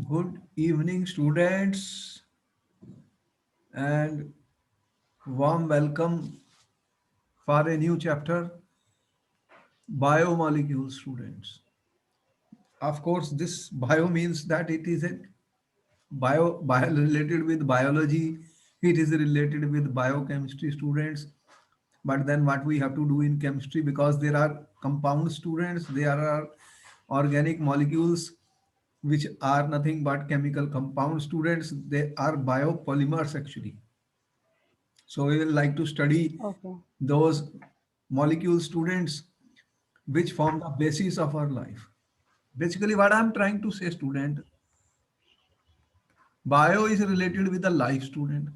Good evening, students, and warm welcome for a new chapter, biomolecules, students. Of course, this bio means that it is a bio related with biology. It is related with biochemistry, students. But then, what we have to do in chemistry, because there are compound students, there are organic molecules which are nothing but chemical compound students. They are biopolymers actually. So we will like to study Okay. those molecule students which form the basis of our life. Basically, what I'm trying to say, student, bio is related with the life, student,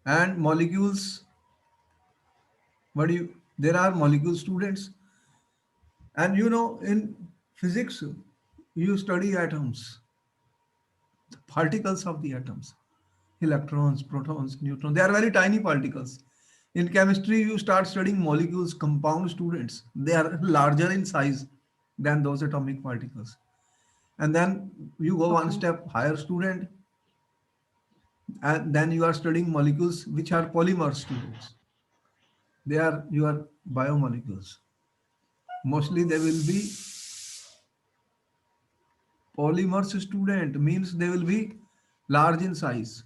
and molecules. What do you? There are molecule students, and in physics, you study atoms, the particles of the atoms, electrons, protons, neutrons. They are very tiny particles. In chemistry, you start studying molecules, compound students. They are larger in size than those atomic particles. And then you go one Okay. step higher, student, and then you are studying molecules which are polymer students. They are your biomolecules. Mostly they will be polymers student, means they will be large in size,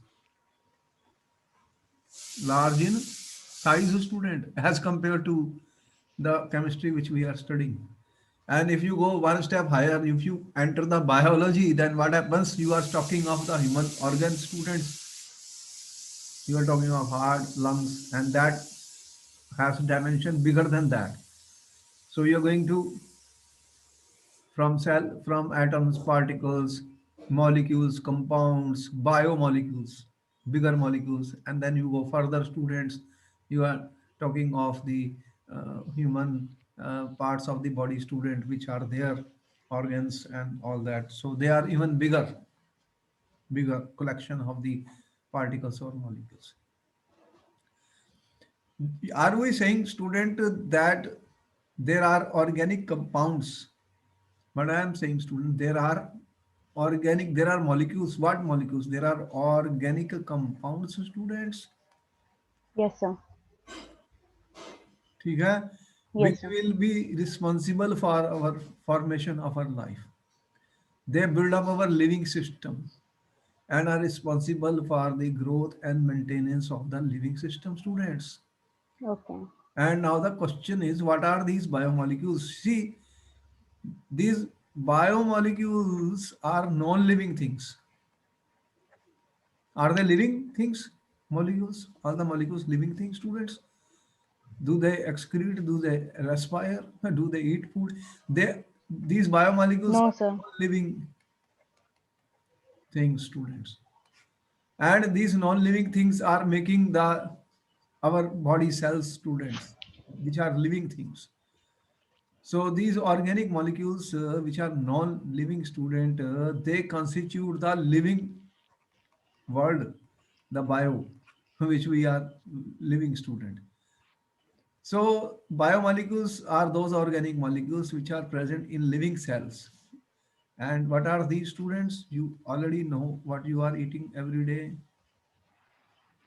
large in size student as compared to the chemistry which we are studying. And if you go one step higher, if you enter the biology, then what happens? You are talking of the human organ students. You are talking of heart, lungs, and that has dimension bigger than that. So you're going to from cell, from atoms, particles, molecules, compounds, biomolecules, bigger molecules, and then you go further, students. You are talking of the human parts of the body, student, which are there, organs and all that. So they are even bigger collection of the particles or molecules. Are we saying, student, that there are organic compounds? But I am saying, student, there are molecules. What molecules? There are organic compounds, students. Yes, sir. ठीक है? Yes, Which sir. will be responsible for our formation of our life. They build up our living system and are responsible for the growth and maintenance of the living system, students. Okay. And now the question is, what are these biomolecules? See, these biomolecules are non-living things. Are they living things? Molecules? Are the molecules living things, students? Do they excrete? Do they respire? Do they eat food? These biomolecules No, are sir. non-living things, students. And these non-living things are making the our body cells, students, which are living things. So these organic molecules, which are non-living, student, they constitute the living world, the bio, which we are living, student. So biomolecules are those organic molecules which are present in living cells. And what are these, students? You already know what you are eating every day.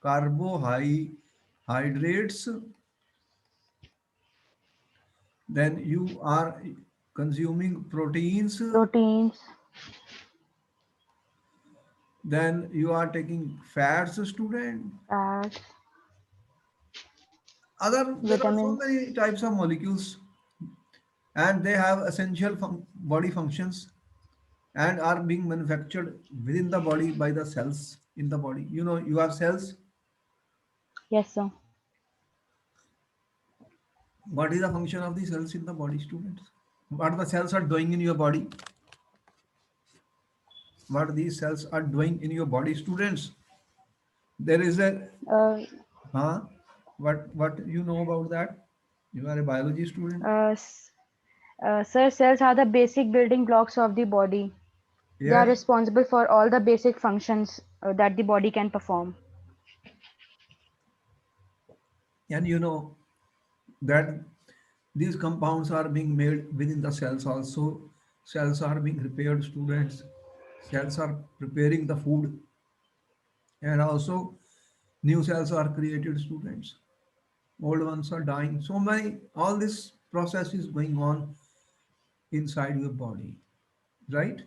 Carbohydrates. Then you are consuming proteins. Proteins, Then you are taking fats, student. fats, There are so vitamins. many types of molecules, and they have essential body functions and are being manufactured within the body by the cells in the body. You have cells. Yes, sir. What is the function of the cells in the body, students? What the cells are doing in your body? What these cells are doing in your body, students? There is a Uh, huh? What you know about that? You are a biology student. uh, s- Sir, cells are the basic building blocks of the body. They are Yes, responsible for all the basic functions that the body can perform. and you know that these compounds are being made within the cells also. cells are being repaired, students. Cells are preparing the food, and also new cells are created, students. Old ones are dying. So many, all this process is going on inside your body, right?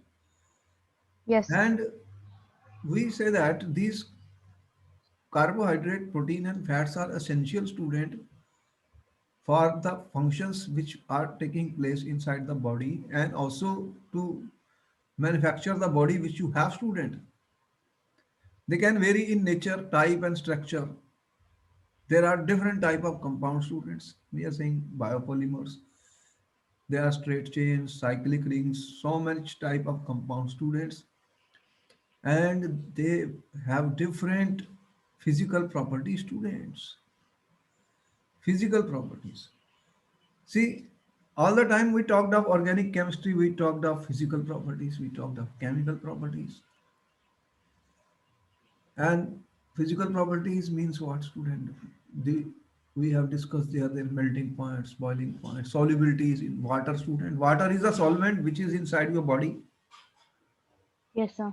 Yes. And we say that these carbohydrate, protein, and fats are essential, student, for the functions which are taking place inside the body, and also to manufacture the body which you have, student. They can vary in nature, type, and structure. There are different type of compound, students. We are saying biopolymers. There are straight chains, cyclic rings, so much type of compound, students, and they have different physical properties, students. Physical properties. See, all the time we talked of organic chemistry, we talked of physical properties, we talked of chemical properties. And physical properties means what, student? The we have discussed their melting points, boiling points, solubilities in water, student. Water is a solvent which is inside your body, Yes, sir.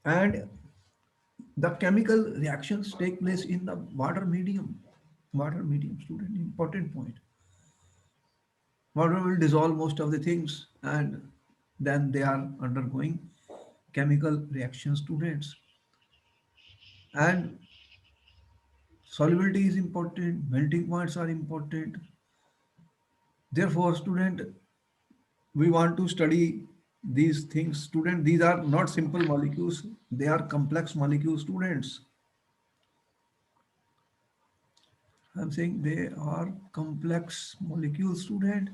and the chemical reactions take place in the water medium. Water medium, student, important point. Water will dissolve most of the things, and then they are undergoing chemical reactions, students. And solubility is important, melting points are important. Therefore, student, we want to study these things, student. These are not simple molecules, they are complex molecules, students. I'm saying they are complex molecules, student,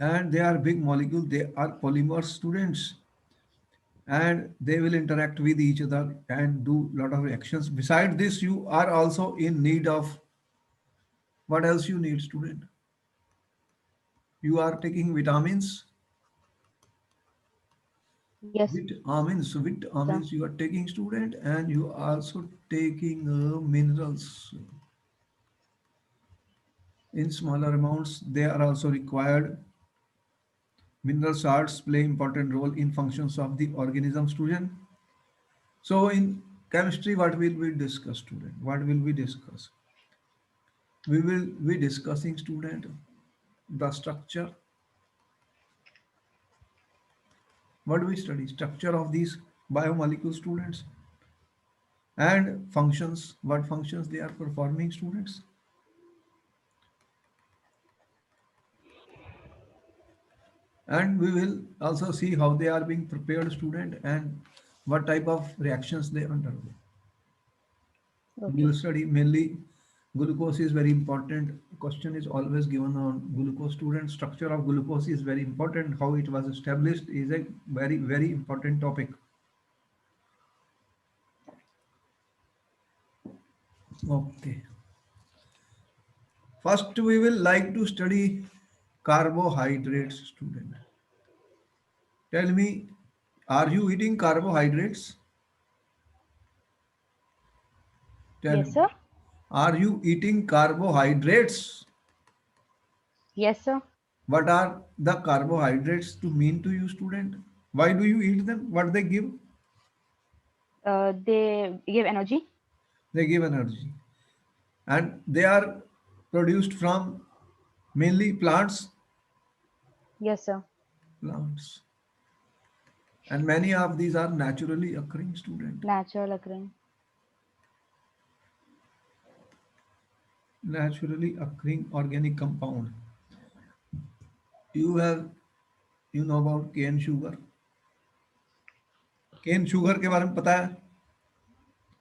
and they are big molecules. They are polymers, students, and they will interact with each other and do lot of reactions. Beside this, you are also in need of what else you need, student? You are taking vitamins, Yes, sir. vitamins you are taking, student, and you are also taking minerals in smaller amounts. They are also required. Mineral salts play important role in functions of the organism, student. So in chemistry, what will we discuss, student? What will we discuss? We will be discussing, student, the structure. What do we study? Structure of these biomolecules, students, and functions. What functions they are performing, students. And we will also see how they are being prepared, student, and what type of reactions they undergo. We Okay. will study mainly glucose is very important. Question is always given on glucose, student. Structure of glucose is very important. How it was established is a very important topic. Okay. First, we will like to study carbohydrates, student. Tell me, are you eating carbohydrates? Tell Yes, me, sir. are you eating carbohydrates? Yes, sir. What are the carbohydrates to mean to you, student? Why do you eat them? What they give? They give energy. They give energy. And they are produced from mainly plants. Yes, sir. Plants. And many of these are naturally occurring, student. Natural occurring. Naturally occurring organic compound. You have, you know about cane sugar. Cane sugar के बारे में पता है?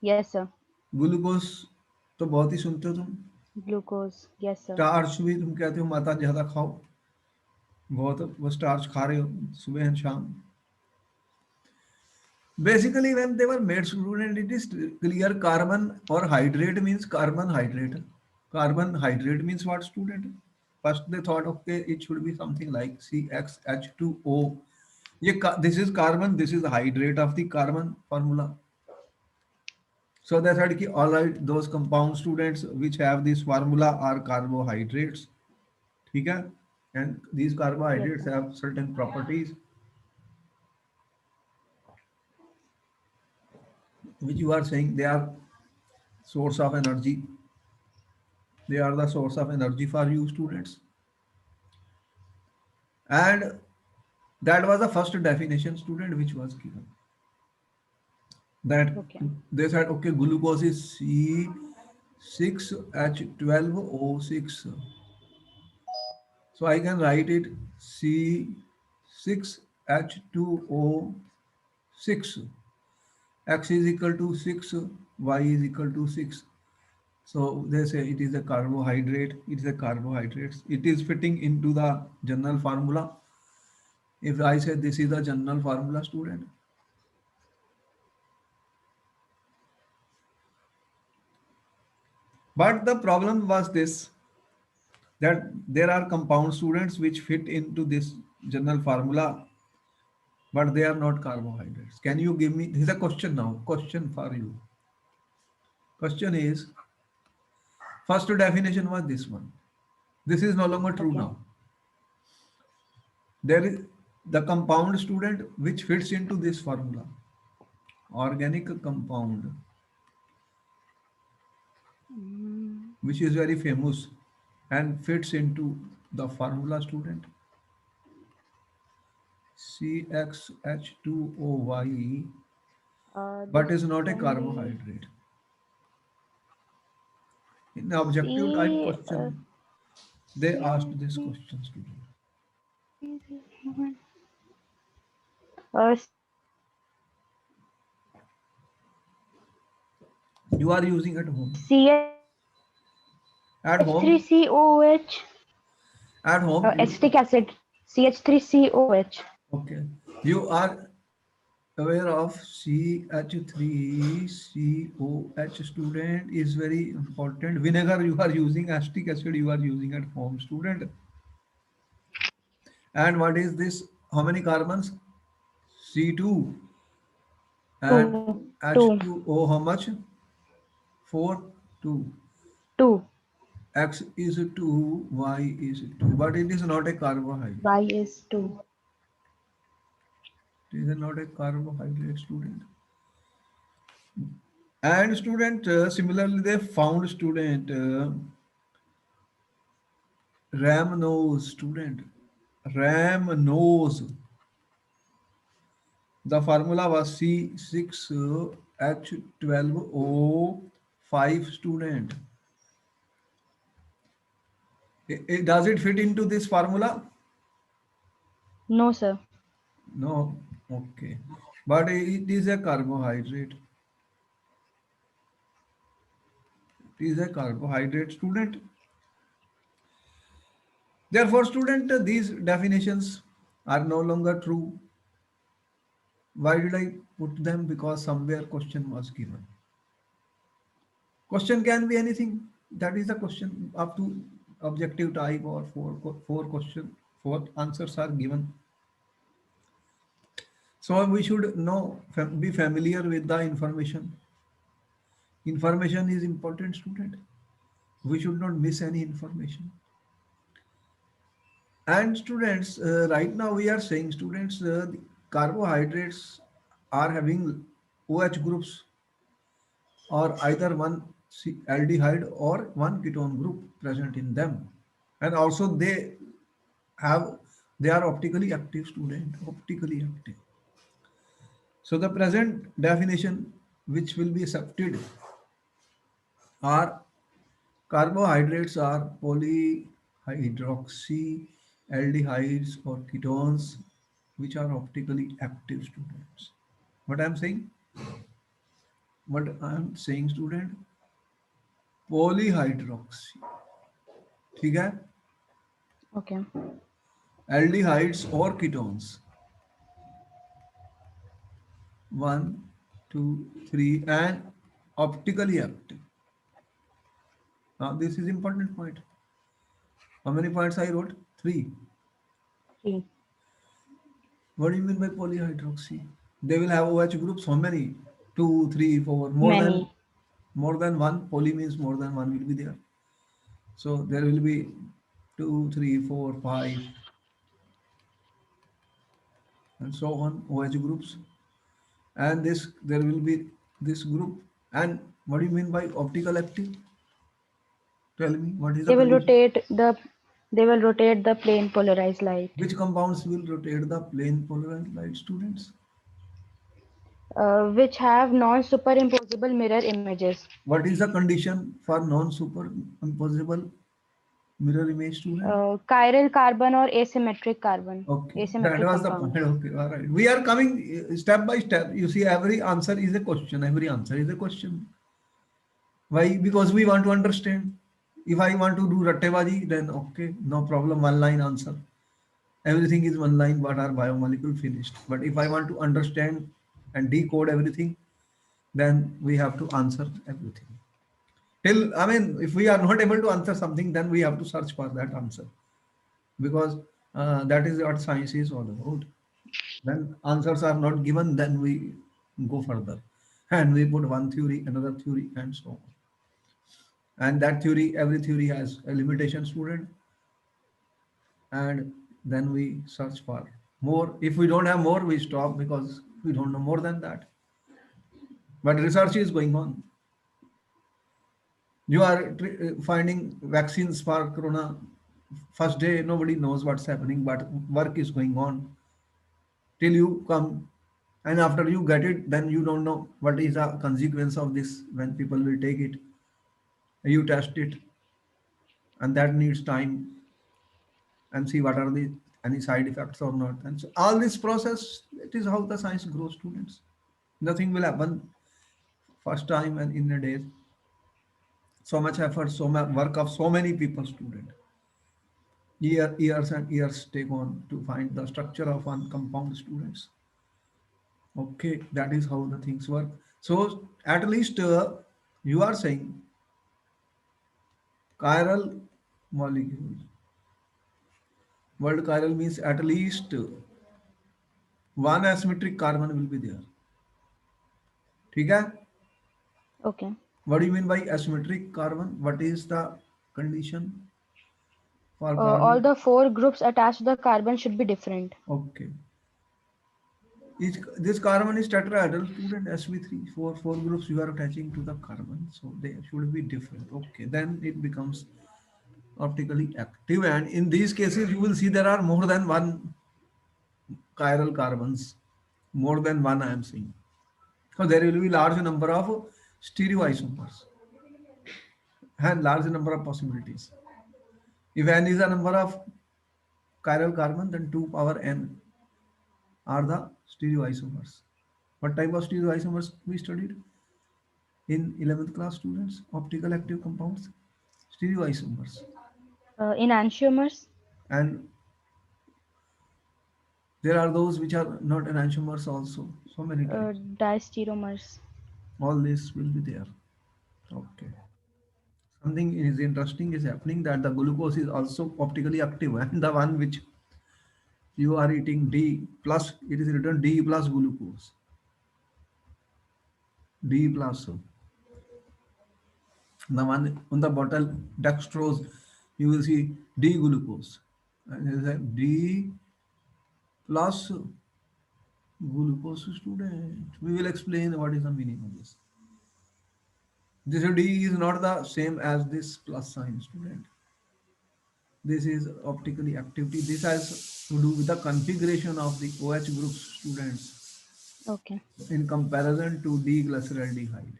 Yes, sir. Glucose तो बहुत ही सुनते हो तुम. Glucose. Yes, sir. स्टार्च भी तुम कहते हो माता ज्यादा खाओ. बहुत वो स्टार्च खा रहे हो सुबह एंड शाम. Basically, when they were made, student, it is clear carbon or hydrate means carbon hydrate. Carbon hydrate means what, student? First they thought, okay, it should be something like CxH2O. This is carbon, this is the hydrate of the carbon formula. So they said, ki, all right, those compound, students which have this formula are carbohydrates. ठीक है? And these Yes, carbohydrates sir. have certain properties which you are saying they are source of energy. They are the source of energy for you students. And that was the first definition student which was given. That Okay. they said, okay, glucose is C6H12O6. So I can write it C6H2O6. X is equal to 6, Y is equal to 6. So they say it is a carbohydrate. It is a carbohydrate. It is fitting into the general formula. If I say this is the general formula, student. But the problem was this, that there are compound students which fit into this general formula, but they are not carbohydrates. Can you give me, this is a question now, question for you. Question is, first definition was this one. This is no longer true Okay. now. There is the compound student which fits into this formula. Organic compound, Mm, which is very famous and fits into the formula student. CXH2OY, this but is not a can be carbohydrate. In objective type C. question, they asked this question, student. You are using at home. At home, CH3COH, at home, you, acetic acid, CH3COH. okay. You are aware of CH3COH student is very important. Vinegar you are using, acetic acid you are using at home, student. And what is this? How many carbons? C2 and Two, two, H2O, how much? 4, 2. two. X is 2, Y is 2. But it is not a carbohydrate. Y is two. It is not a carbohydrate, student. And student, similarly, they found student Ramnose, student. Ramnose. The formula was C6H12O5, student. Does it fit into this formula? No, sir. No. Okay. But it is a carbohydrate. It is a carbohydrate, student. Therefore, student, these definitions are no longer true. Why did I put them? Because somewhere question was given. Question can be anything. That is the question up to objective type or four question, four answers are given. So we should know, be familiar with the information. Information is important, student. We should not miss any information. And students, right now we are saying students, the carbohydrates are having OH groups or either one aldehyde or one ketone group present in them. And also have, they are optically active, student, optically active. So the present definition which will be accepted are carbohydrates are polyhydroxy aldehydes or ketones which are optically active, students. What I'm saying? What I'm saying, student? Polyhydroxy. ठीक है? Okay. Aldehydes or ketones. One, two, three, and optically active. Now this is important point. How many points I wrote? Three. Three. What do you mean by polyhydroxy? They will have OH groups. How many? Two, three, four. Many. More than one. Poly means more than one will be there. So there will be two, three, four, five, and so on, OH groups. And this there will be this group. And what do you mean by optical active? Tell me, what is the They will condition? rotate the they will rotate the plane polarized light, Which compounds will rotate the plane polarized light, students? which have non-superimposable mirror images. What is the condition for non-superimposable mirror image, student? Chiral carbon or asymmetric carbon, Okay, that asymmetric was the point. compounds. Okay, all right. We are coming step by step. You see, every answer is a question. Every answer is a question. Why? Because we want to understand. If I want to do rattebaji, then okay, no problem. One line answer. Everything is one line. What are biomolecule finished? But if I want to understand and decode everything, then we have to answer everything. Till I mean, if we are not able to answer something, then we have to search for that answer because that is what science is all about. When answers are not given, then we go further and we put one theory, another theory, and so on. And that theory, every theory has a limitation, student, and then we search for more. If we don't have more, we stop because we don't know more than that. But research is going on. You are finding vaccines for corona. First day, nobody knows what's happening, but work is going on till you come. And after you get it, then you don't know what is the consequence of this when people will take it. You test it, and that needs time and see what are the any side effects or not. And so all this process, it is how the science grows, students. Nothing will happen first time and in a day. So much effort, so much work of so many people, student. Years and years take on to find the structure of one compound, students. Okay, that is how the things work. So at least you are saying chiral molecule. Word chiral means at least one asymmetric carbon will be there. ठीक है? Okay. What do you mean by asymmetric carbon? What is the condition for All carbon? the four groups attached to the carbon should be different. Okay. This carbon is tetrahedral, student sp3. Four groups you are attaching to the carbon, so they should be different. Okay, then it becomes optically active, and in these cases you will see there are more than one chiral carbons, more than one I am saying. So there will be large number of stereoisomers and large number of possibilities. If n is a number of chiral carbon, then 2 power n are the stereoisomers. What type of stereoisomers we studied in 11th class, students? Optical active compounds, stereoisomers. Enantiomers, And there are those which are not enantiomers also. So many types. diastereomers. All this will be there. Okay. Something is interesting is happening that the glucose is also optically active and the one which you are eating D plus, it is written D plus glucose. D plus. The one on the bottle dextrose, you will see D glucose. And it is a D plus glucose, student. We will explain what is the meaning of this. This D is not the same as this plus sign, student. This is optically activity. This has to do with the configuration of the OH group, students, Okay. in comparison to D-glyceraldehyde,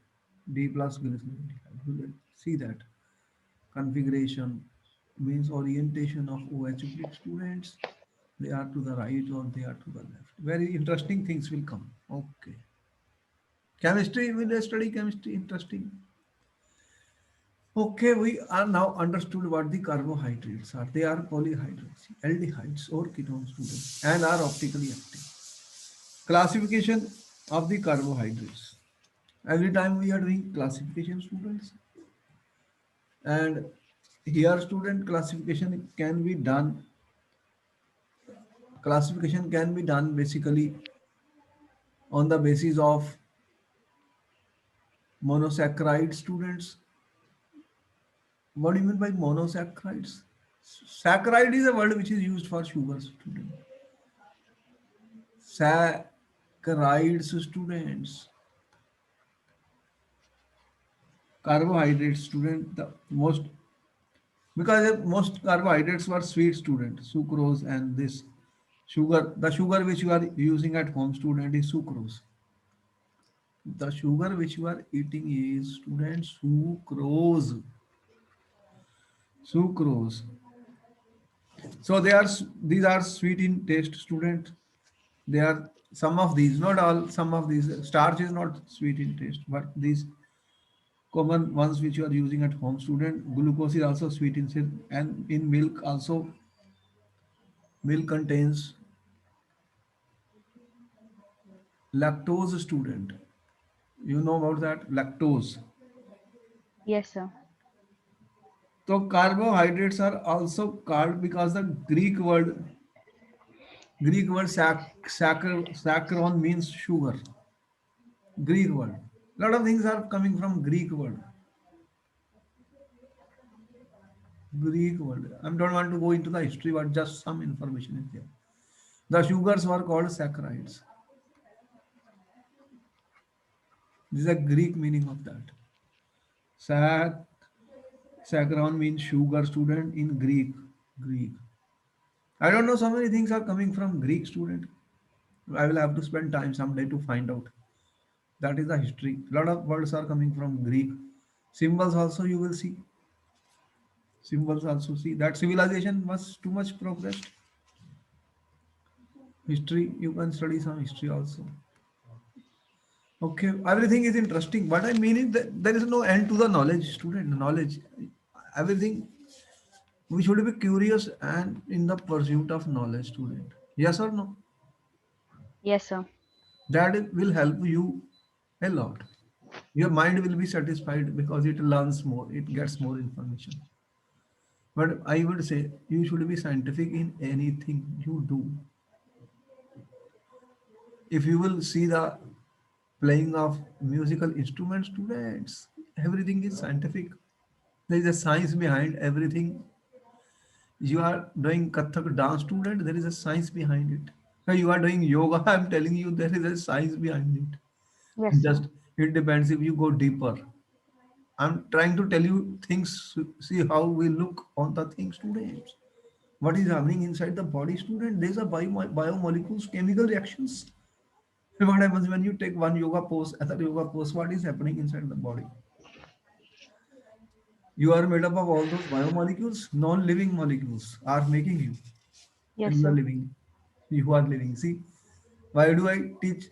D plus glyceraldehyde. You will see that configuration means orientation of OH group, students. They are to the right or they are to the left. Very interesting things will come. Okay. Chemistry, will study chemistry, interesting. Okay, we are now understood what the carbohydrates are. They are polyhydrates, aldehydes or ketones, students, and are optically active. Classification of the carbohydrates. Every time we are doing classification, students, and here student classification can be done. Classification can be done basically on the basis of monosaccharide, students. What do you mean by monosaccharides? Saccharide is a word which is used for sugar, student. Saccharides, students. Carbohydrates, student. The most, because most carbohydrates were sweet, student. Sucrose and this sugar. The sugar which you are using at home, student, is sucrose. The sugar which you are eating is, student, sucrose. Sucrose. So they are, these are sweet in taste, student. They are some of these, not all. Some of these starch is not sweet in taste, but these common ones which you are using at home, student. Glucose is also sweet in taste, and in milk also. Milk contains lactose, student. You know about that lactose. Yes, sir. So carbohydrates are also called because the Greek word saccharon means sugar. Greek word. A lot of things are coming from Greek word. Greek word. I don't want to go into the history, but just some information is there. The sugars were called saccharides. This is a Greek meaning of that. Sac Saccharon means sugar, student, in Greek. Greek. I don't know. So many things are coming from Greek, student. I will have to spend time someday to find out. That is the history. A lot of words are coming from Greek. Symbols also you will see. Symbols also see that civilization was too much progressed. History, you can study some history also. Okay, everything is interesting. What I mean is that there is no end to the knowledge, student. Knowledge, everything. We should be curious and in the pursuit of knowledge, student. Yes or no? Yes, sir. That will help you a lot. Your mind will be satisfied because it learns more, it gets more information. But I would say you should be scientific in anything you do. If you will see the playing of musical instruments, students, everything is scientific. There is a science behind everything. You are doing Kathak dance, student, there is a science behind it. Now you are doing yoga, I'm telling you, there is a science behind it. Yes, sir. Just it depends if you go deeper. I'm trying to tell you things, see how we look on the things, students. What is happening inside the body, student? There's a biomolecules, chemical reactions. What happens when you take one yoga pose, other yoga pose? What is happening inside the body? You are made up of all those biomolecules. Non-living molecules are making you, and Yes, you are sir. living. You are living. See, why do I teach?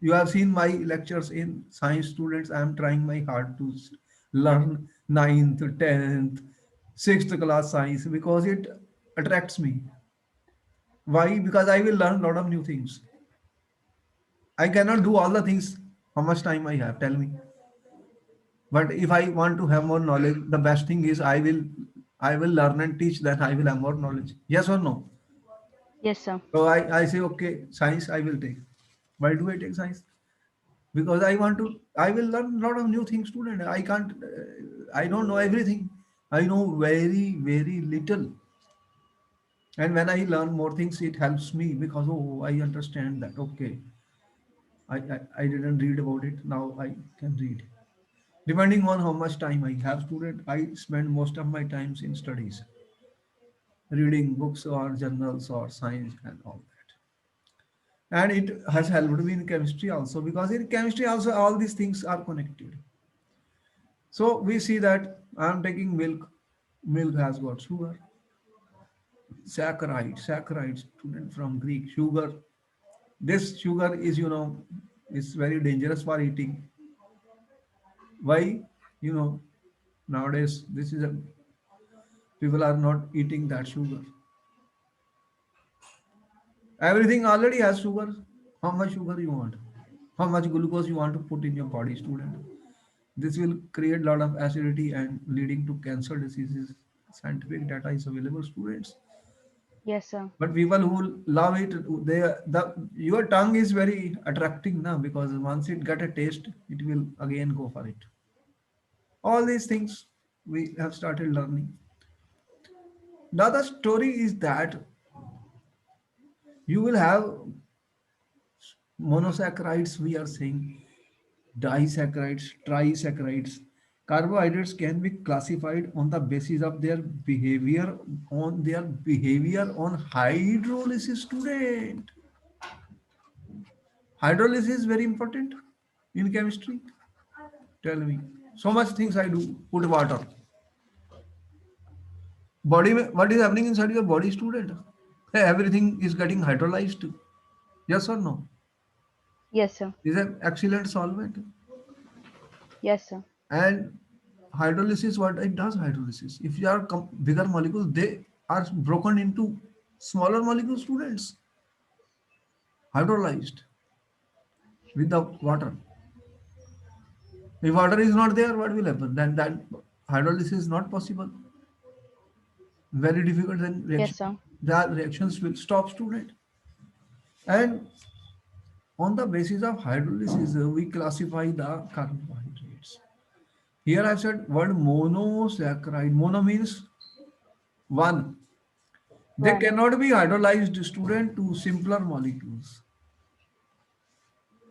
You have seen my lectures in science, students. I am trying my hard to learn ninth, 10th, sixth class science because it attracts me. Why? Because I will learn a lot of new things. I cannot do all the things. How much time I have? Tell me. But if I want to have more knowledge, the best thing is I will learn and teach. Then I will have more knowledge. Yes or no? Yes, sir. So I say okay, science I will take. Why do I take science? Because I want to. I will learn a lot of new things, student. I can't. I don't know everything. I know very very little. And when I learn more things, it helps me because oh, I understand that. Okay, I didn't read about it. Now I can read. Depending on how much time I have, student, I spend most of my times in studies, reading books or journals or science and all that. And it has helped me in chemistry also because in chemistry also all these things are connected. So we see that I am taking milk. Milk has got sugar, saccharide, student from Greek, sugar. This sugar is, is very dangerous for eating. Why? You know, nowadays people are not eating that sugar. Everything already has sugar. How much sugar you want? How much glucose you want to put in your body, student? This will create a lot of acidity and leading to cancer diseases. Scientific data is available, students. Yes, sir. But people who love it, your tongue is very attracting now because once it get a taste, it will again go for it. All these things we have started learning. Now the story is that you will have monosaccharides, we are saying disaccharides, trisaccharides. Carbohydrates can be classified on the basis of their behavior on hydrolysis. Student, hydrolysis is very important in chemistry. Tell me. So much things I do. Put water. Body, what is happening inside your body, student? Hey, everything is getting hydrolyzed. Yes or no? Yes, sir. Is an excellent solvent. Yes, sir. And hydrolysis, what it does, hydrolysis. If you are bigger molecules, they are broken into smaller molecule, students, hydrolyzed with the water. If water is not there, what will happen? Then that hydrolysis is not possible. Very difficult. Then Yes, reaction, sir. the reactions will stop, student. And on the basis of hydrolysis, we classify the carbohydrates. Here I said word monosaccharide. Mono means one. They One. cannot be hydrolyzed, student, to simpler molecules.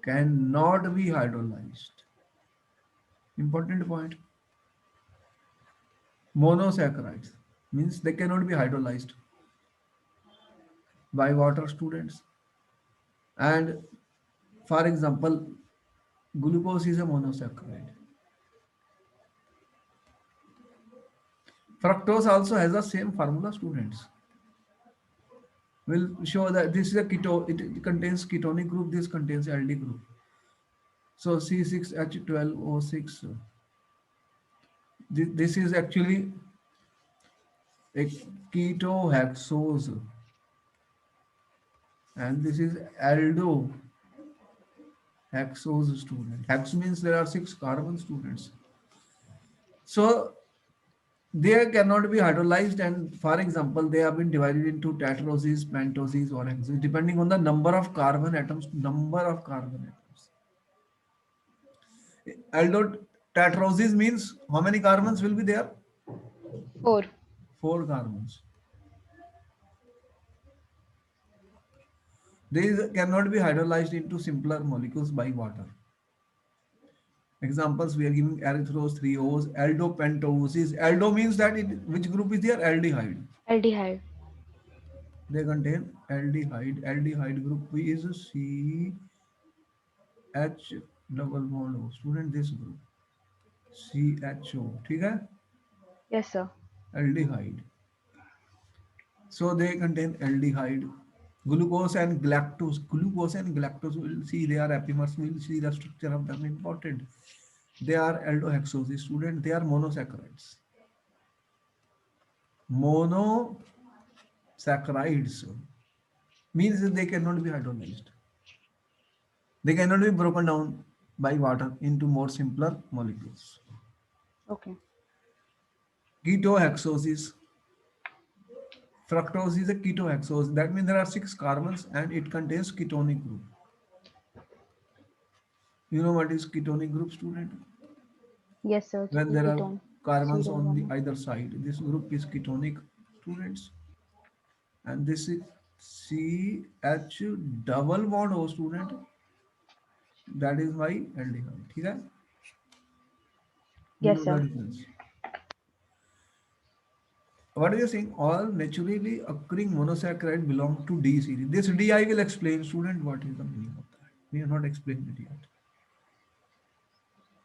Cannot be hydrolyzed. Important point. Monosaccharides means they cannot be hydrolyzed by water, students. And for example, glucose is a monosaccharide. Fructose also has the same formula, students. We'll show that this is a keto, it contains ketonic group, this contains LD group. So C6H12O6. This is actually a ketohexose, and this is aldohexose, student. Hex means there are 6 carbon, students. So they cannot be hydrolyzed, and for example, they have been divided into tetroses, pentoses, or hexoses, depending on the number of carbon atoms. Aldo tetroses means how many carbons will be there? Four. 4 carbons. These cannot be hydrolyzed into simpler molecules by water. Examples we are giving erythrose, 3-Os, aldopentoses. Aldo means that which group is there? Aldehyde. Aldehyde. They contain aldehyde. Aldehyde group is CH double bond O. Student, this group CHO. ठीक है? Yes, sir. Aldehyde. So they contain aldehyde. Glucose and galactose. Glucose and galactose, we'll see they are epimers. We'll see the structure of them important. They are aldohexoses. Student, they are monosaccharides. Monosaccharides means that they cannot be hydrolyzed. They cannot be broken down by water into more simpler molecules. Okay. Ketohexosis. Fructose is a ketohexose. That means there are 6 carbons and it contains ketonic group. You know what is ketonic group, student? Yes, sir. When Three there are ketone. carbons Zero on the one. either side, this group is ketonic, students. And this is CH double bond O, student. That is why aldehyde. ठीक है? You Yes, know the sir. difference. What are you saying? All naturally occurring monosaccharide belong to D series. This D I will explain, student, what is the meaning of that. We have not explained it yet.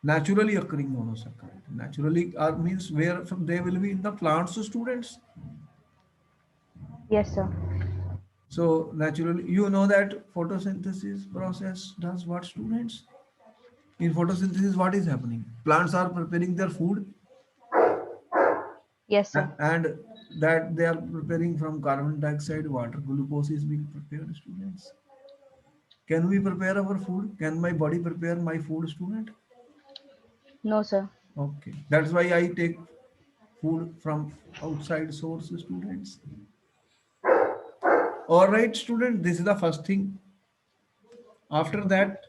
Naturally occurring monosaccharide. Naturally means where from they will be in the plants, students. Yes, sir. So naturally, you know that photosynthesis process does what, students? In photosynthesis, what is happening? Plants are preparing their food, Yes, sir. and that they are preparing from carbon dioxide, water, glucose is being prepared, students. Can we prepare our food? Can my body prepare my food, student? No, sir. Okay. That's why I take food from outside sources, students. All right, student, this is the first thing. After that,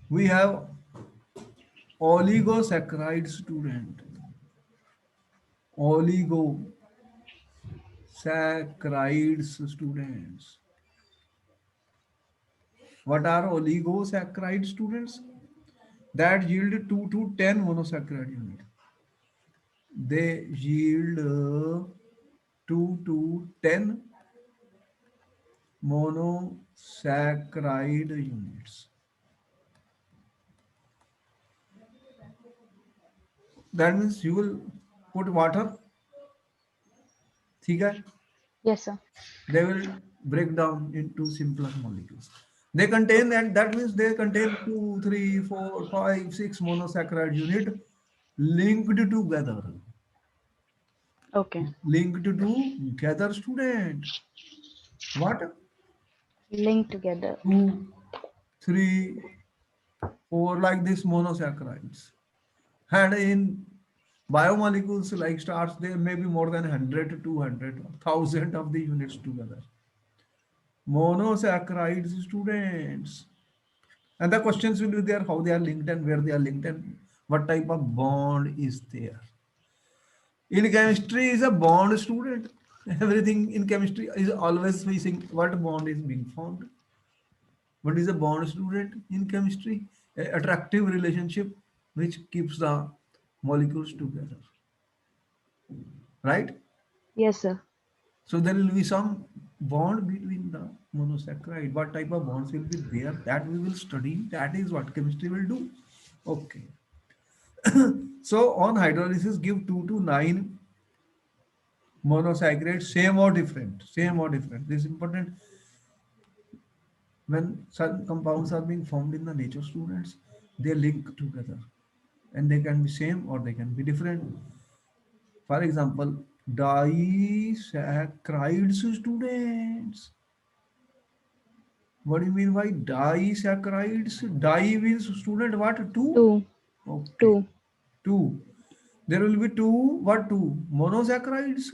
we have oligosaccharide, student. Oligo. Monosaccharides, students. What are oligosaccharides, students? That yield 2 to 10 monosaccharide unit. They yield 2 to 10 monosaccharide units. That means you will put water, ठीक है? Yes, sir. They will break down into simpler molecules. They contain, and that means they contain 2, 3, 4, 5, 6 monosaccharide unit linked together. Okay. Linked together, student. What? Linked together. 2, 3, 4, like this monosaccharides. And in biomolecules like starch, there may be more than 100 to 200, 1,000 of the units together. Monosaccharides, students. And the questions will be there, how they are linked and where they are linked and what type of bond is there. In chemistry is a bond, student. Everything in chemistry is always facing what bond is being formed. What is a bond, student, in chemistry? A attractive relationship which keeps the molecules together, right? Yes, sir. So there will be some bond between the monosaccharide. What type of bonds will be there? That we will study. That is what chemistry will do. Okay. So on hydrolysis, give 2 to 9 monosaccharides, same or different. Same or different. This is important. When certain compounds are being formed in the nature, students, they link together and they can be same or they can be different. For example, disaccharides, students. What do you mean by disaccharides? Di means, student, what? Two? Two. Okay. Two. Two. There will be two. What two? Monosaccharides?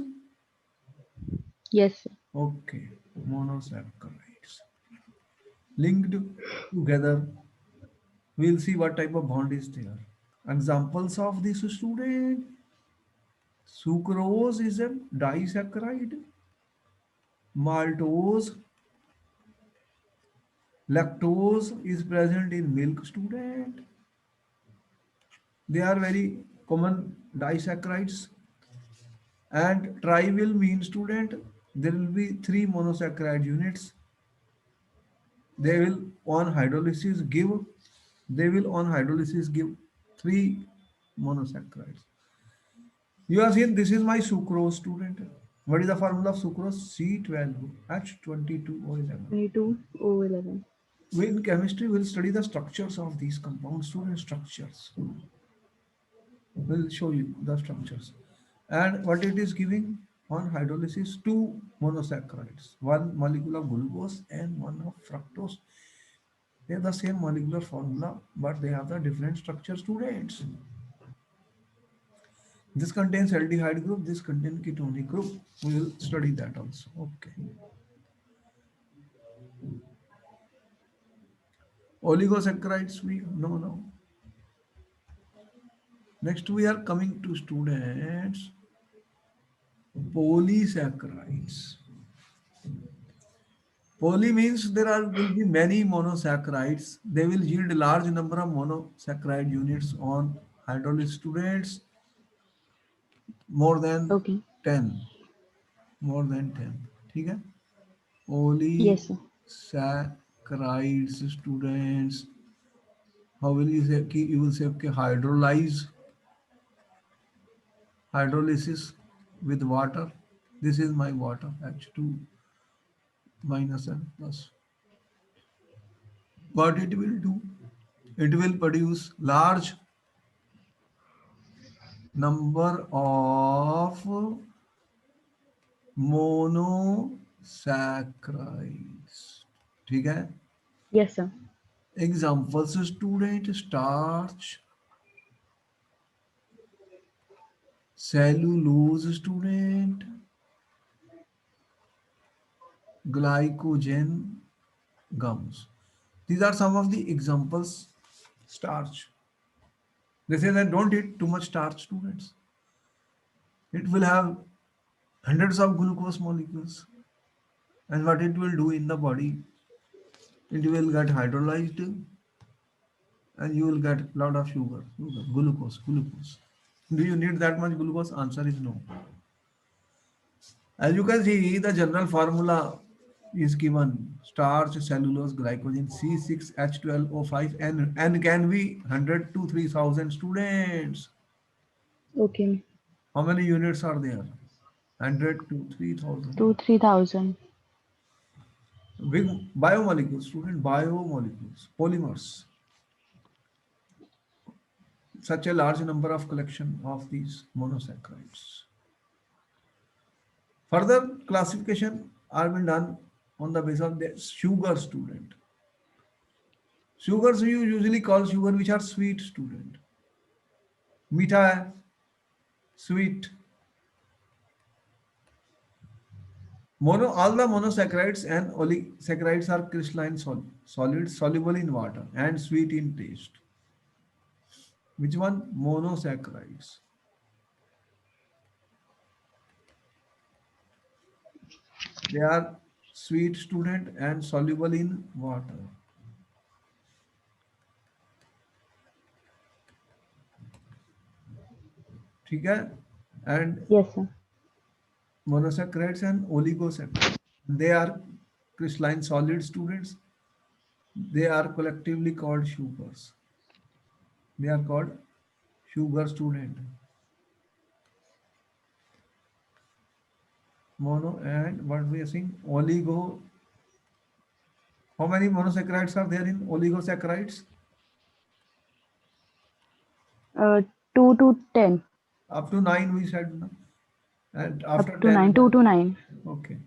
Yes, sir. Okay. Monosaccharides. Linked together. We'll see what type of bond is there. Examples of this, student. Sucrose is a disaccharide. Maltose, lactose is present in milk, student. They are very common disaccharides. And tri will mean, student, there will be 3 monosaccharide units. They will on hydrolysis give, they will on hydrolysis give 3 monosaccharides. You have seen this is my sucrose, student. What is the formula of sucrose? C12H22O11. 22O11. We in chemistry will study the structures of these compounds, student, structures. We'll show you the structures. And what it is giving on hydrolysis, 2 monosaccharides, one molecule of glucose and one of fructose. They have the same molecular formula, but they have the different structure, students. This contains aldehyde group, this contains ketonic group. We will study that also. Okay. Oligosaccharides, we no. Next we are coming to, students, polysaccharides. Poly means there will be many monosaccharides. They will yield a large number of monosaccharide units on hydrolysis, students, more than Okay. 10. More than 10. ठीक है? Yes, sir. Polysaccharides, students. How will you say? You will say okay, hydrolysis with water. This is my water, H2 minus and plus. What it will do? It will produce large number of monosaccharides. ठीक है? Yes, sir. Examples, student, starch, cellulose, student, glycogen, gums. These are some of the examples. Starch. They say that don't eat too much starch, students. It will have hundreds of glucose molecules. And what it will do in the body, it will get hydrolyzed and you will get a lot of glucose. Do you need that much glucose? Answer is no. As you can see, the general formula is given starch, cellulose, glycogen, C6H12O5, and can be 100 to 3000 students. Okay. How many units are there? 100 to 3000. 2-3,000. Big biomolecules, student, biomolecules, polymers. Such a large number of collection of these monosaccharides. Further classification are been done on the basis of the sugar student. Sugars you usually call sugar which are sweet student. Meetha, sweet. All the monosaccharides and oligosaccharides are crystalline solids soluble in water and sweet in taste. Which one? Monosaccharides. They are sweet student and soluble in water. ठीक है? And Yes, sir. monosaccharides and oligosaccharides. They are crystalline solid students. They are collectively called sugars. They are called sugar student. Mono and what we are saying oligo. How many monosaccharides are there in oligosaccharides? 2 to 10. Up to 9 we said. No? And after Up to 10. 9. 2 to 9. Okay.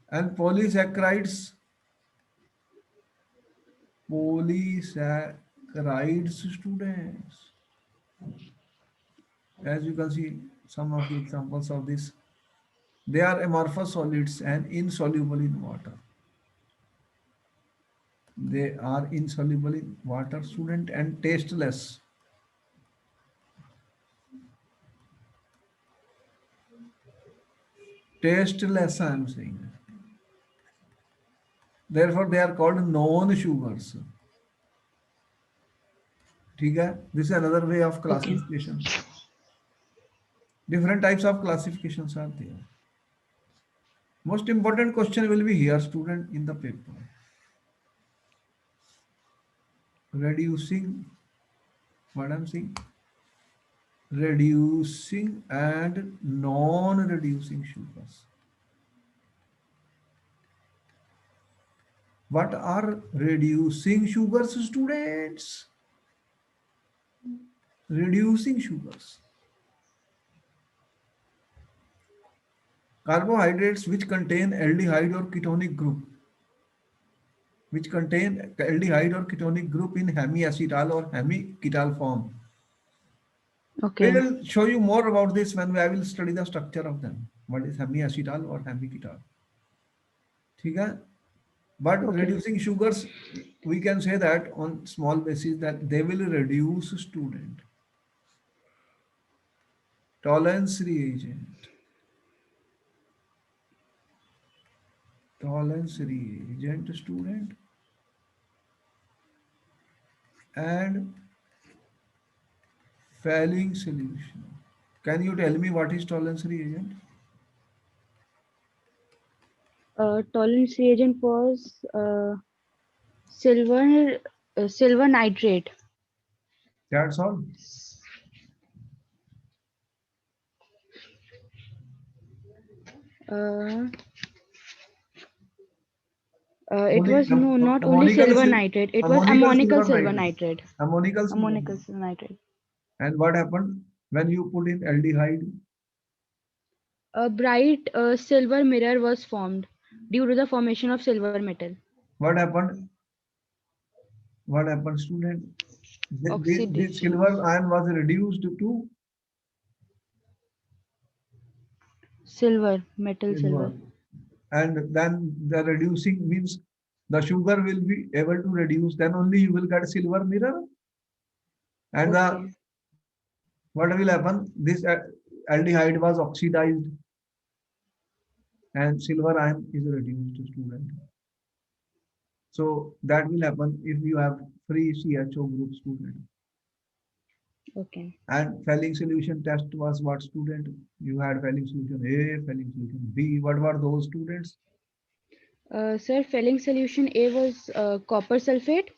And polysaccharides students. As you can see some of the examples of this, they are amorphous solids and insoluble in water. They are insoluble in water student and tasteless. Tasteless I am saying. Therefore they are called known sugars. Okay? This is another way of classification. Okay. Different types of classifications are there. Most important question will be here, student, in the paper. Reducing, what I'm saying? Reducing and non-reducing sugars. What are reducing sugars, students? Reducing sugars. Carbohydrates which contain aldehyde or ketonic group. Which contain aldehyde or ketonic group in hemiacetal or hemiketal form. Okay. We will show you more about this when I will study the structure of them. What is hemiacetal or hemiketal? Okay? But okay. Reducing sugars, we can say that on small basis that they will reduce student. Tolerance reagent. Tolerance reagent student. And failing solution. Can you tell me what is tolerance reagent? Tolerance reagent was silver nitrate. That's all. It was not only silver nitrate. It was ammonical silver nitrate. Ammonical silver nitrate. And what happened when you put in aldehyde? A bright silver mirror was formed due to the formation of silver metal. What happened? What happened, student? The silver ion was reduced to silver. And then the reducing means the sugar will be able to reduce, then only you will get a silver mirror. And what will happen? This aldehyde was oxidized. and silver ion is reduced, student. So that will happen if you have free CHO group, student. Okay. And Fehling solution test was what, student? You had Fehling solution A, Fehling solution B. What were those, students? Sir, Fehling solution A was copper sulfate,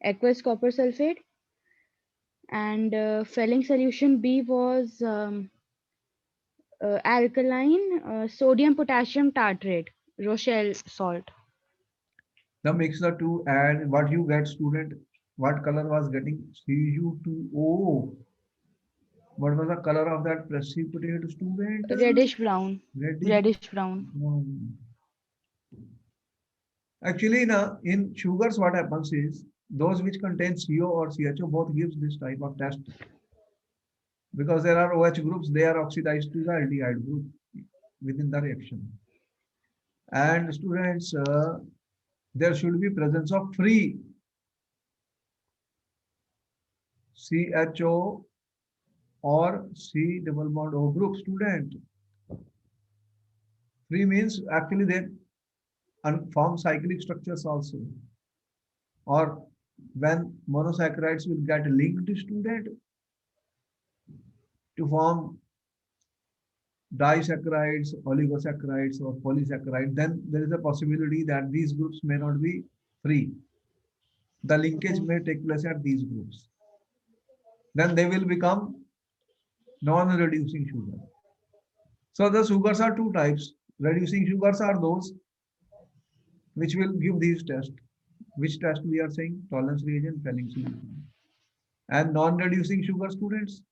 aqueous copper sulfate, and Fehling solution B was alkaline sodium potassium tartrate, Rochelle salt. The mix the two and what you get, student? What color was getting? Cu2O. What was the color of that precipitate, student? Reddish brown. Reddish Reddish brown. brown. Actually, in sugars, what happens is those which contain CO or CHO both gives this type of test because there are OH groups, they are oxidized to the aldehyde group within the reaction. And students, there should be presence of free CHO or C double bond O group, student. Free means actually they form cyclic structures also. Or when monosaccharides will get linked, student, to form disaccharides, oligosaccharides, or polysaccharides, then there is a possibility that these groups may not be free. The linkage Okay. may take place at these groups. Then they will become non-reducing sugar. So the sugars are two types. Reducing sugars are those which will give these tests. Which test we are saying? Tolerance reagent, Fehling solution. And non-reducing sugar, students,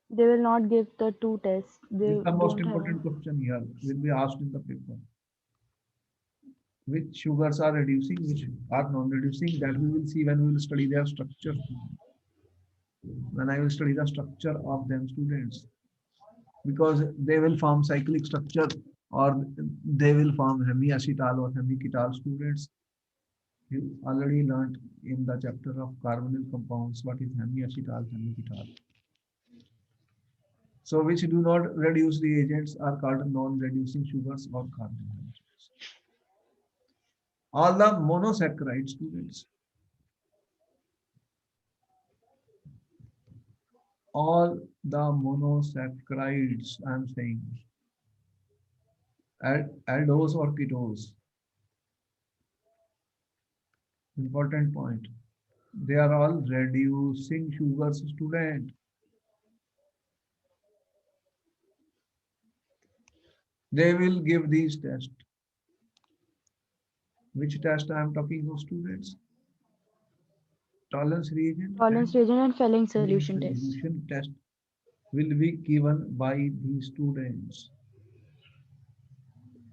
They will not give the two tests. is They the most don't have a. important question here. Will be asked in the paper. Which sugars are reducing, which are non-reducing, that we will see when we will study their structure. When I will study the structure of them, students, because they will form cyclic structure or they will form hemiacetal or hemiketal, students. You already learned in the chapter of carbonyl compounds what is hemiacetal, hemiketal. So which do not reduce reagents are called non-reducing sugars or carbohydrates. All the monosaccharides, students, all the monosaccharides, I'm saying, aldose or ketose, important point. They are all reducing sugars, student. They will give these tests. Which test I am talking of, students? Tolerance reagent Tolerance and reagent and Fehling Fehling solution test. solution test will be given by the students.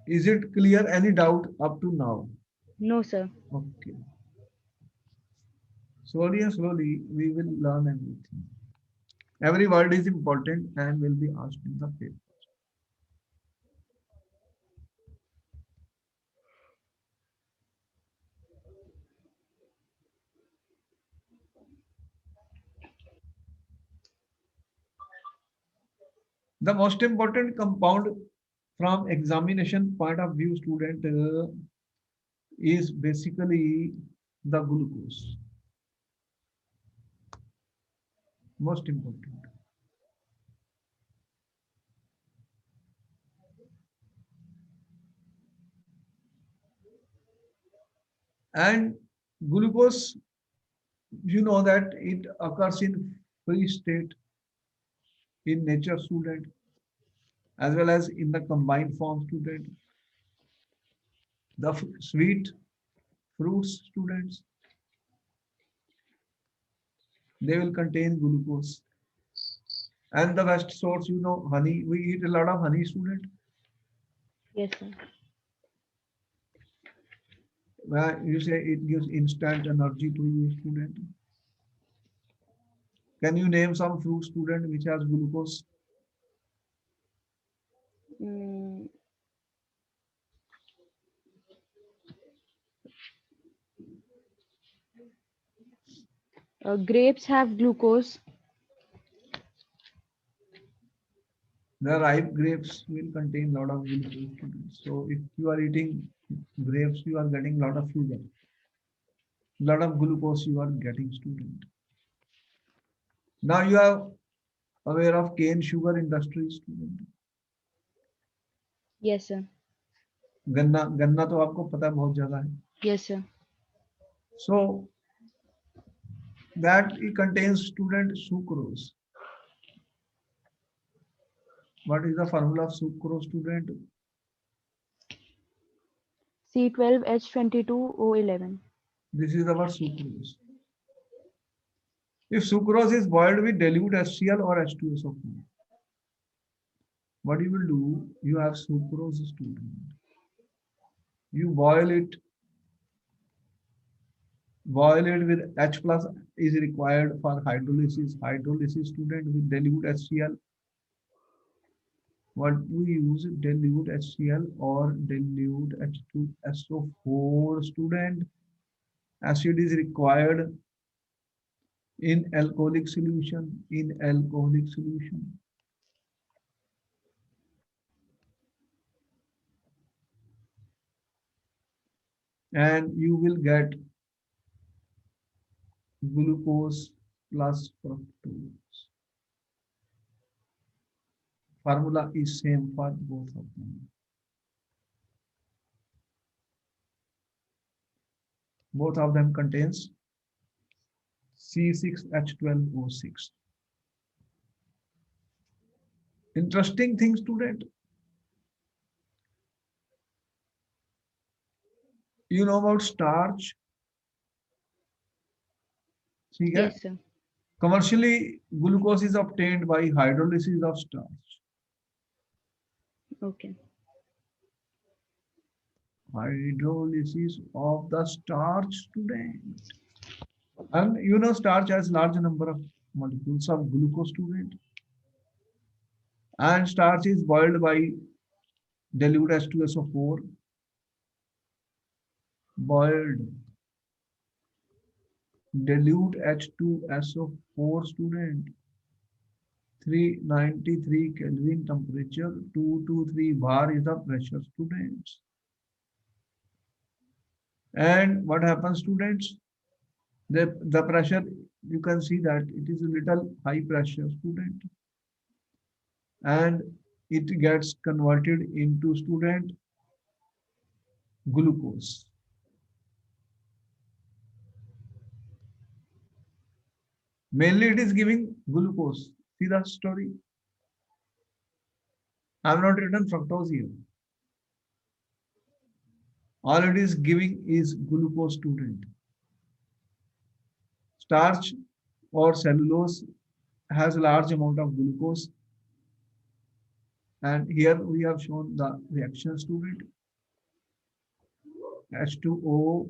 Is it clear? Any doubt up to now? No, sir. Okay. Slowly and slowly, we will learn everything. Every word is important and will be asked in the paper. The most important compound from examination point of view, student, is basically the glucose. Most important. And glucose, you know that it occurs in free state in nature, student, as well as in the combined form, student. The sweet fruits, students, they will contain glucose. And the best source, honey. We eat a lot of honey, student. Yes, sir. Where you say it gives instant energy to you, student. Can you name some fruit, student, which has glucose? Mm, grapes have glucose. The ripe grapes will contain lot of glucose. Students. So if you are eating grapes, you are getting lot of sugar. Lot of glucose you are getting, student. Now you are aware of cane sugar industry, student. Yes, sir. गन्ना गन्ना तो आपको पता है बहुत ज्यादा है. Yes, sir. So that it contains, student, sucrose. What is the formula of sucrose, student? C12H22O11. This is our sucrose. If sucrose is boiled with dilute HCl or H2SO4, what you will do? You have sucrose, student. You boil it with H plus is required for hydrolysis. Hydrolysis, student, with dilute HCl. What we use? Dilute HCl or dilute H2SO4, student. Acid is required in alcoholic solution. And you will get glucose plus fructose. Formula is same for both of them. Both of them contains C6H12O6. Interesting thing, student. You know about starch? Yes, sir. Commercially, glucose is obtained by hydrolysis of starch. Okay. Hydrolysis of the starch, student. And you know starch has large number of molecules of glucose, student. And starch is boiled by dilute H2SO4. Boiled dilute H2SO4, student. 393 Kelvin temperature, 223 bar is the pressure, students. And what happens, students? The pressure, you can see that it is a little high pressure, student. And it gets converted into, student, glucose. Mainly it is giving glucose. See the story. I have not written fructose here. All it is giving is glucose, student. Starch or cellulose has a large amount of glucose. And here we have shown the reaction, student. H2O,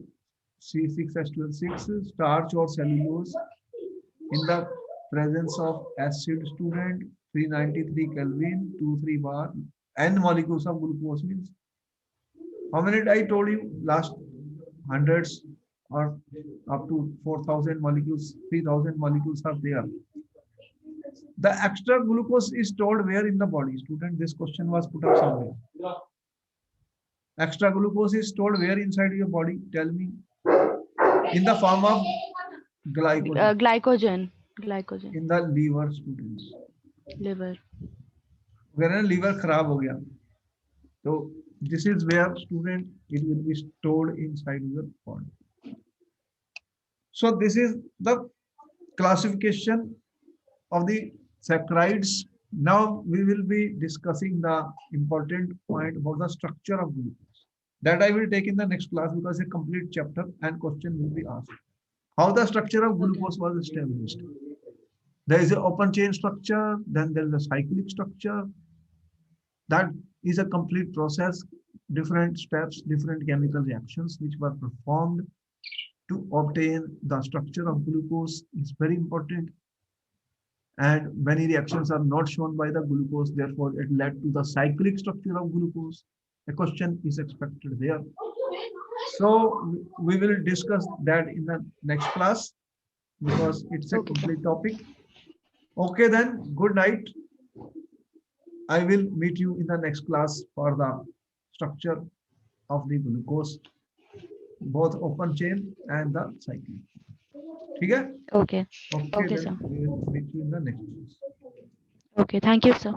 C6H12, starch or cellulose in the presence of acid, student, 393 Kelvin, 23 bar, n molecules of glucose means. How many I told you? Last hundreds or up to 4,000 molecules, 3,000 molecules are there. The extra glucose is stored where in the body? Student, this question was put up somewhere. Extra glucose is stored where inside your body? Tell me. In the form of glycogen. Glycogen. In the liver, students. Liver. अगर liver खराब हो गया, तो this is where, student, it will be stored inside your body. So this is the classification of the saccharides. Now we will be discussing the important point about the structure of glucose. That I will take in the next class because a complete chapter and question will be asked. How the structure of glucose was established. There is an open chain structure, then there is a cyclic structure. That is a complete process, different steps, different chemical reactions which were performed to obtain the structure of glucose is very important. And many reactions are not shown by the glucose, therefore it led to the cyclic structure of glucose. A question is expected there. So we will discuss that in the next class because it's a complete topic. Okay then, good night. I will meet you in the next class for the structure of the glucose, both open chain and the cycling. ठीक है? Okay. Okay, Okay, then sir. we will meet you in the next class. Okay. Thank you, sir.